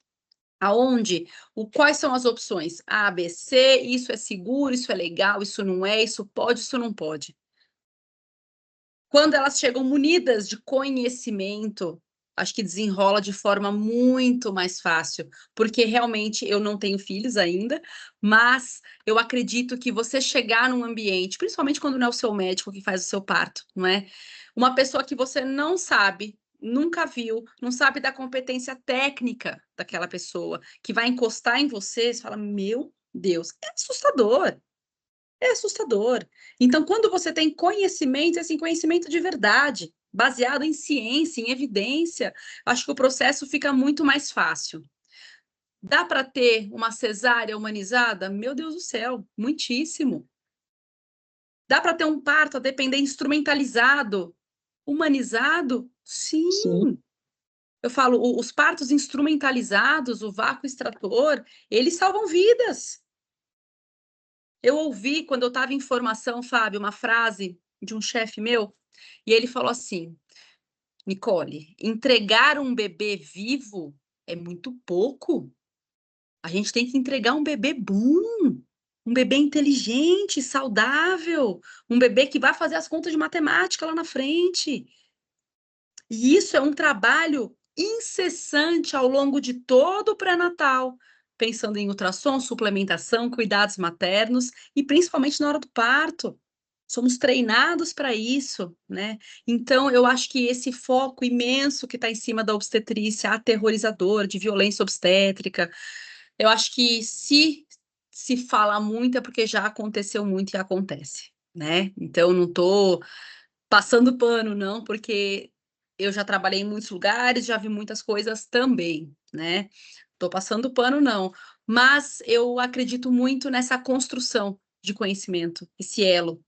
Aonde? Quais são as opções? A, B, C, isso é seguro, isso é legal, isso não é, isso pode, isso não pode. Quando elas chegam munidas de conhecimento, acho que desenrola de forma muito mais fácil, porque realmente eu não tenho filhos ainda, mas eu acredito que você chegar num ambiente, principalmente quando não é o seu médico que faz o seu parto, não é? Uma pessoa que você não sabe, nunca viu, não sabe da competência técnica daquela pessoa, que vai encostar em você, você fala, meu Deus, é assustador. É assustador. Então, quando você tem conhecimento, assim, conhecimento de verdade, baseado em ciência, em evidência, acho que o processo fica muito mais fácil. Dá para ter uma cesárea humanizada? Meu Deus do céu, muitíssimo. Dá para ter um parto a depender instrumentalizado, humanizado? Sim. Sim. Eu falo, os partos instrumentalizados, o vácuo extrator, eles salvam vidas. Eu ouvi, quando eu estava em formação, Fábio, uma frase de um chefe meu, e ele falou assim: Nicole, entregar um bebê vivo é muito pouco. A gente tem que entregar um bebê bom, um bebê inteligente, saudável, um bebê que vai fazer as contas de matemática lá na frente. E isso é um trabalho incessante ao longo de todo o pré-natal, pensando em ultrassom, suplementação, cuidados maternos e principalmente na hora do parto. Somos treinados para isso, né? Então, eu acho que esse foco imenso que está em cima da obstetrícia, aterrorizador, de violência obstétrica, eu acho que se fala muito é porque já aconteceu muito e acontece, né? Então, não estou passando pano, não, porque eu já trabalhei em muitos lugares, já vi muitas coisas também, né? Estou passando pano, não. Mas eu acredito muito nessa construção de conhecimento, esse elo.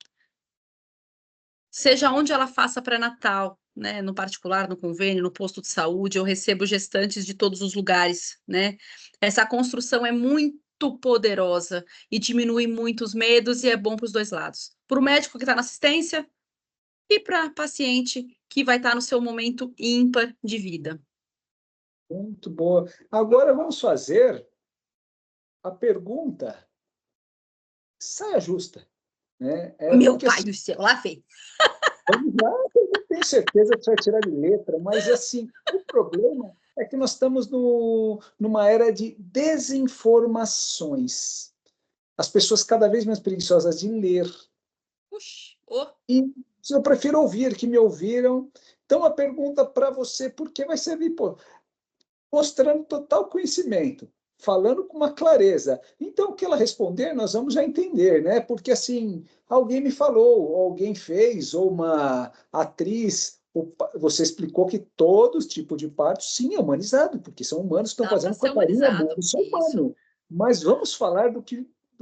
Seja onde ela faça pré-natal, né? No particular, no convênio, no posto de saúde, eu recebo gestantes de todos os lugares, né? Essa construção é muito poderosa e diminui muito os medos e é bom para os dois lados. Para o médico que está na assistência, e para a paciente que vai estar no seu momento ímpar de vida. Muito boa. Agora vamos fazer a pergunta saia justa, né? Meu Porque pai assim, do céu, lá vem. vamos lá, eu não tenho certeza que você vai tirar de letra, mas assim, o problema é que nós estamos numa era de desinformações. As pessoas cada vez mais preguiçosas de ler. Puxa, oh. E eu prefiro ouvir, que me ouviram. Então, a pergunta para você, por que vai servir? Pô, mostrando total conhecimento, falando com uma clareza. Então, o que ela responder, nós vamos já entender, né? Porque, assim, alguém me falou, ou alguém fez, ou uma atriz, você explicou que todos tipos de parto, sim, é humanizado, porque são humanos que estão Dá para fazendo com ser a carinho e amor, humanizado. isso é Isso. humano. Mas vamos falar do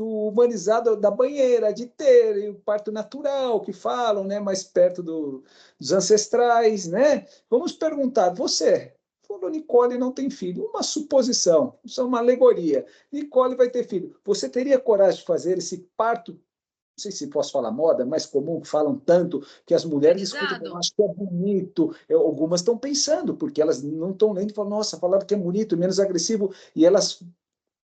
humanizado da banheira, de ter o parto natural, que falam, né, mais perto dos ancestrais, né? Vamos perguntar, você, falou, Nicole não tem filho. Uma suposição, isso é uma alegoria. Nicole vai ter filho. Você teria coragem de fazer esse parto? Não sei se posso falar moda, mais comum, que falam tanto, que as mulheres escutam, Humanizado? acho que é bonito. Algumas estão pensando, porque elas não estão lendo e falam, nossa, falaram que é bonito, menos agressivo, e elas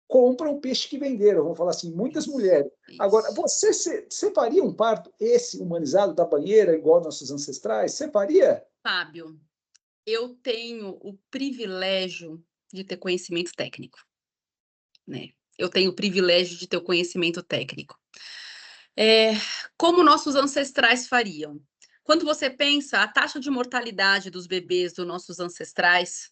compram o peixe que venderam, vamos falar assim, muitas mulheres. Agora, Isso. você faria um parto, esse humanizado da banheira, igual nossos ancestrais? Você faria? Fábio, eu tenho o privilégio de ter conhecimento técnico, né? Eu tenho o privilégio de ter o conhecimento técnico. Como nossos ancestrais fariam? Quando você pensa a taxa de mortalidade dos bebês dos nossos ancestrais,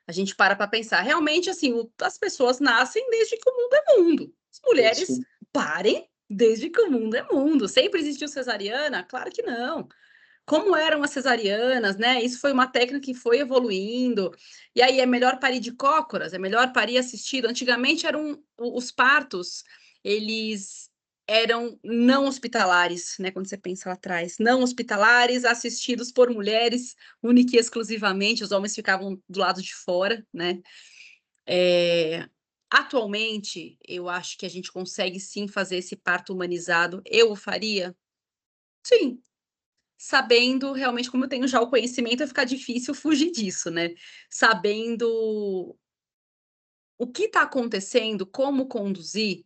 a gente para pensar. Realmente, assim, as pessoas nascem desde que o mundo é mundo. As mulheres parem desde que o mundo é mundo. Sempre existiu cesariana? Claro que não. Como eram as cesarianas, né? Isso foi uma técnica que foi evoluindo. E aí é melhor parir de cócoras, é melhor parir assistido. Antigamente eram os partos, eles eram não hospitalares, né? Quando você pensa lá atrás, não hospitalares, assistidos por mulheres, única e exclusivamente, os homens ficavam do lado de fora, né? Atualmente, eu acho que a gente consegue sim fazer esse parto humanizado. Eu o faria? Sim, sabendo realmente, como eu tenho já o conhecimento, vai ficar difícil fugir disso, né? Sabendo o que está acontecendo, como conduzir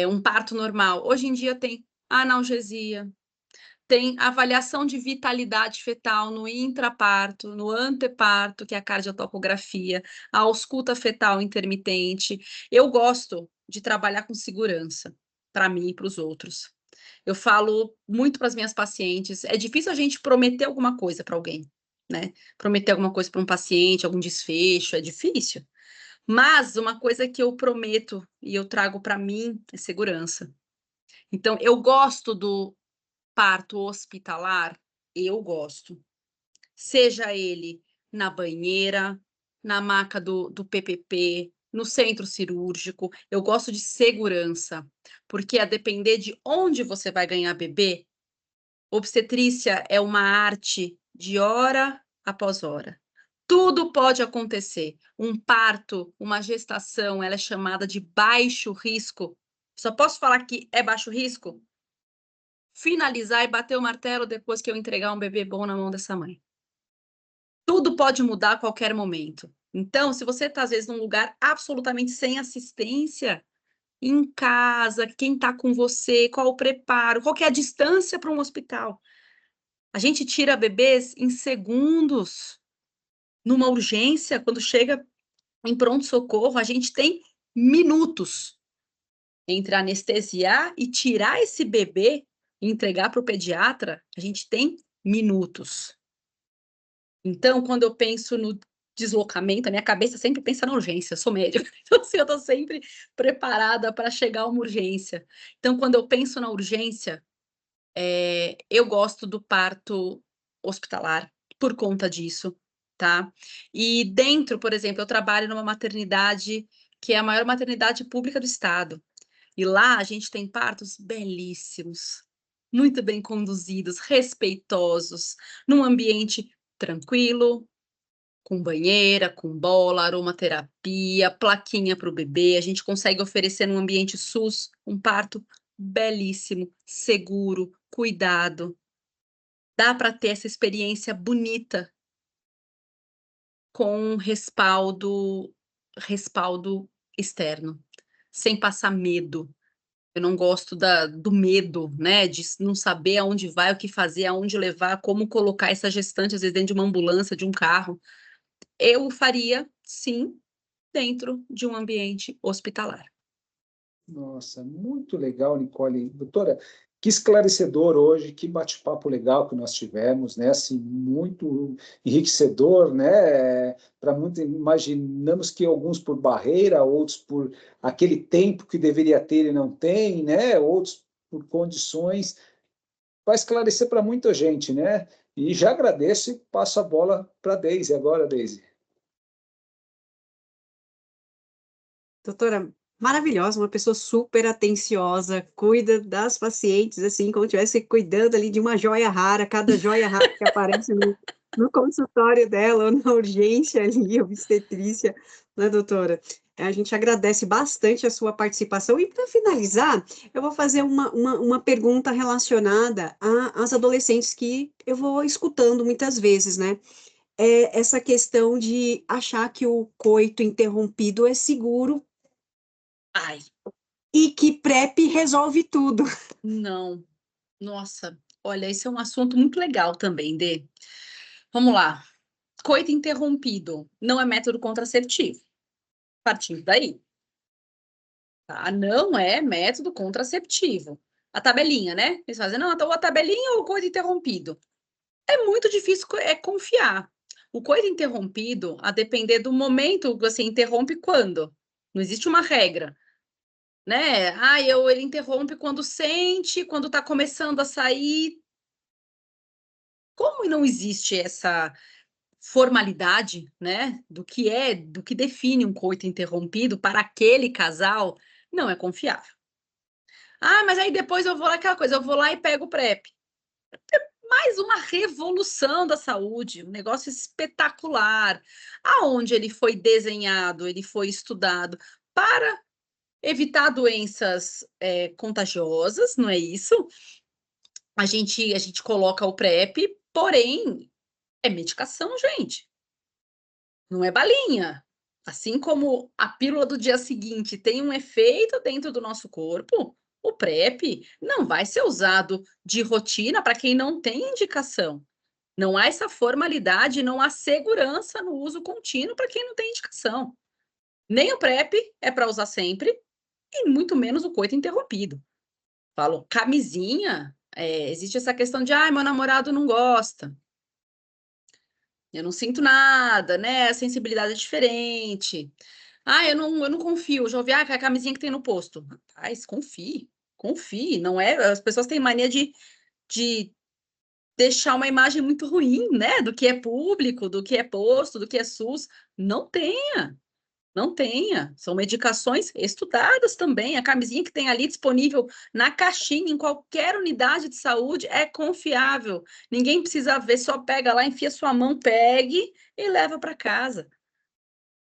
um parto normal. Hoje em dia tem analgesia, tem avaliação de vitalidade fetal no intraparto, no anteparto, que é a cardiotocografia, a ausculta fetal intermitente. Eu gosto de trabalhar com segurança, para mim e para os outros. Eu falo muito para as minhas pacientes, é difícil a gente prometer alguma coisa para alguém, né? Prometer alguma coisa para um paciente, algum desfecho, é difícil. Mas uma coisa que eu prometo e eu trago para mim é segurança. Então, eu gosto do parto hospitalar, eu gosto. Seja ele na banheira, na maca do PPP, no centro cirúrgico, eu gosto de segurança, porque a depender de onde você vai ganhar bebê, obstetrícia é uma arte de hora após hora. Tudo pode acontecer. Um parto, uma gestação, ela é chamada de baixo risco. Só posso falar que é baixo risco? Finalizar e bater o martelo depois que eu entregar um bebê bom na mão dessa mãe. Tudo pode mudar a qualquer momento. Então, se você está, às vezes, num lugar absolutamente sem assistência, em casa, quem está com você, qual o preparo, qual que é a distância para um hospital. A gente tira bebês em segundos. Numa urgência, quando chega em pronto-socorro, a gente tem minutos entre anestesiar e tirar esse bebê e entregar para o pediatra, a gente tem minutos. Então, quando eu penso no deslocamento, a minha cabeça sempre pensa na urgência, eu sou médica, então assim, eu estou sempre preparada para chegar a uma urgência. Então, quando eu penso na urgência, eu gosto do parto hospitalar por conta disso, tá? E dentro, por exemplo, eu trabalho numa maternidade que é a maior maternidade pública do estado. E lá a gente tem partos belíssimos, muito bem conduzidos, respeitosos, num ambiente tranquilo, com banheira, com bola, aromaterapia, plaquinha para o bebê. A gente consegue oferecer num ambiente SUS um parto belíssimo, seguro, cuidado. Dá para ter essa experiência bonita com respaldo externo, sem passar medo. Eu não gosto do medo, né, de não saber aonde vai, o que fazer, aonde levar, como colocar essa gestante, às vezes, dentro de uma ambulância, de um carro. Eu faria, sim, dentro de um ambiente hospitalar. Nossa, muito legal, Nicole. Doutora, que esclarecedor hoje, que bate-papo legal que nós tivemos, né? Assim, muito enriquecedor, né? Para muitos, imaginamos que alguns por barreira, outros por aquele tempo que deveria ter e não tem, né? Outros por condições. Vai esclarecer para muita gente, né? E já agradeço e passo a bola para a Deise agora, Deise. Doutora, maravilhosa, uma pessoa super atenciosa, cuida das pacientes, assim, como se estivesse cuidando ali de uma joia rara, cada joia rara que aparece no consultório dela, ou na urgência ali, obstetrícia, né, doutora? A gente agradece bastante a sua participação. E, para finalizar, eu vou fazer uma pergunta relacionada às adolescentes que eu vou escutando muitas vezes, né? É essa questão de achar que o coito interrompido é seguro Ai, e que PrEP resolve tudo. não. Nossa, olha, esse é um assunto muito legal também, Dê. Vamos lá. Coito interrompido não é método contraceptivo. Partindo daí, tá? Não é método contraceptivo. A tabelinha, né? Eles fazem, não, então a tabelinha ou o coito interrompido? É muito difícil confiar. O coito interrompido, a depender do momento, você interrompe quando? Não existe uma regra, né? Ah, ele interrompe quando sente, quando tá começando a sair. Como não existe essa formalidade, né, do que define um coito interrompido para aquele casal, não é confiável. Ah, mas aí depois eu vou lá, aquela coisa, eu vou lá e pego o PrEP. Mais uma revolução da saúde, um negócio espetacular, aonde ele foi desenhado, ele foi estudado para evitar doenças contagiosas, não é isso? A gente coloca o PrEP, porém, é medicação, gente. Não é balinha. Assim como a pílula do dia seguinte tem um efeito dentro do nosso corpo, o PrEP não vai ser usado de rotina para quem não tem indicação. Não há essa formalidade, não há segurança no uso contínuo para quem não tem indicação. Nem o PrEP é para usar sempre, e muito menos o coito interrompido. Falo, camisinha, existe essa questão de, meu namorado não gosta. Eu não sinto nada, né? A sensibilidade é diferente. Eu não confio. Já ouvi, que é a camisinha que tem no posto. Rapaz, confie. Não é? As pessoas têm mania de deixar uma imagem muito ruim, né? Do que é público, do que é posto, do que é SUS. Não tenha. Não tenha. São medicações estudadas também. A camisinha que tem ali disponível na caixinha, em qualquer unidade de saúde, é confiável. Ninguém precisa ver, só pega lá, enfia sua mão, pegue e leva para casa.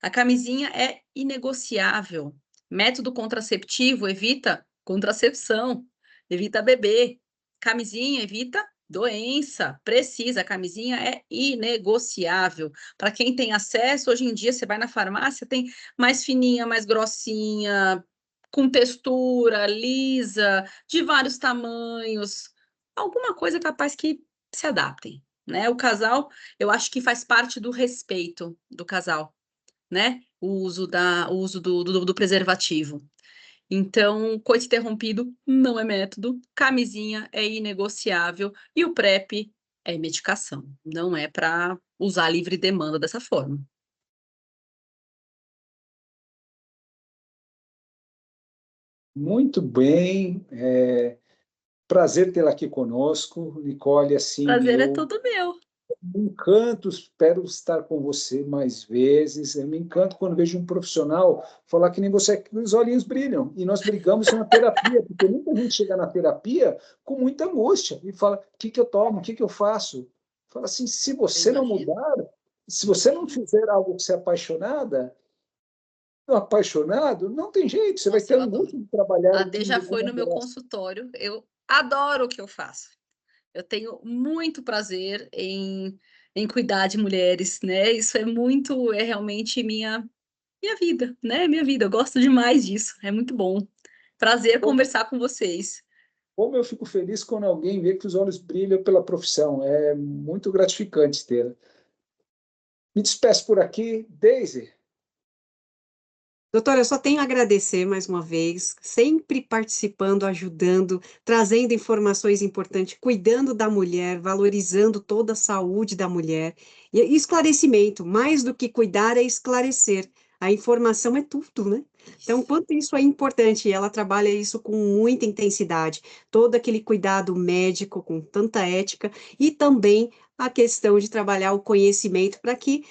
A camisinha é inegociável. Método contraceptivo evita contracepção, evita bebê. Camisinha evita doença. Precisa, a camisinha é inegociável. Para quem tem acesso, hoje em dia você vai na farmácia, tem mais fininha, mais grossinha, com textura, lisa, de vários tamanhos. Alguma coisa capaz que se adaptem, né? O casal, eu acho que faz parte do respeito do casal, né? O uso do preservativo. Então, coito interrompido não é método, camisinha é inegociável e o PrEP é medicação, não é para usar livre demanda dessa forma. Muito bem, prazer tê-la aqui conosco, Nicole. Assim, Prazer é eu todo meu. me encanto, espero estar com você mais vezes. Eu me encanto quando vejo um profissional falar que nem você, que os olhinhos brilham. E nós brigamos na terapia, porque muita gente chega na terapia com muita angústia e fala: o que eu tomo, o que eu faço? Fala assim: se você não Imagina. mudar, se você não fizer algo que você é apaixonada, apaixonado, não tem jeito, você vai Nossa, ter eu adoro. angústia de trabalhar A o Dê que já você foi no não meu gosta. consultório, eu adoro o que eu faço. Eu tenho muito prazer em cuidar de mulheres, né? Isso é realmente minha vida, né? Minha vida, eu gosto demais disso, é muito bom. Prazer conversar com vocês. Como eu fico feliz quando alguém vê que os olhos brilham pela profissão. É muito gratificante ter. Me despeço por aqui. Daisy, Doutora, eu só tenho a agradecer mais uma vez, sempre participando, ajudando, trazendo informações importantes, cuidando da mulher, valorizando toda a saúde da mulher. E esclarecimento, mais do que cuidar é esclarecer. A informação é tudo, né? Então, quanto isso é importante, e ela trabalha isso com muita intensidade, todo aquele cuidado médico, com tanta ética, e também a questão de trabalhar o conhecimento para que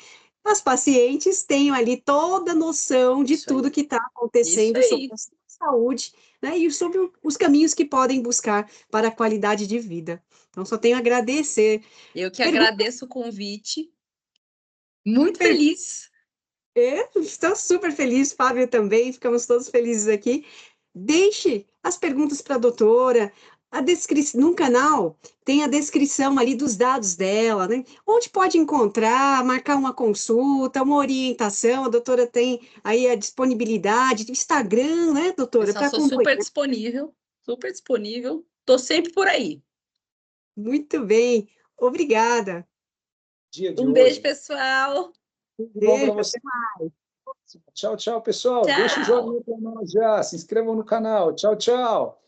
as pacientes tenham ali toda a noção de Isso tudo aí, que está isso acontecendo sobre aí. a sua saúde, né, e sobre os caminhos que podem buscar para a qualidade de vida. Então, só tenho a agradecer. Eu que Pergunta, agradeço o convite, muito feliz. estou super feliz, Fábio também, ficamos todos felizes aqui. Deixe as perguntas para a doutora, a descrição, no canal tem a descrição ali dos dados dela, né? Onde pode encontrar, marcar uma consulta, uma orientação, a doutora tem aí a disponibilidade do Instagram, né, doutora, Pessoal, para sou acompanhar. super disponível. Tô sempre por aí. Muito bem, obrigada. dia de Um beijo, hoje. pessoal. Tudo bom para Beijo, você. até mais. Tchau, tchau, pessoal. Deixa o Tchau. joinha para nós já. Se inscrevam no canal. Tchau, tchau.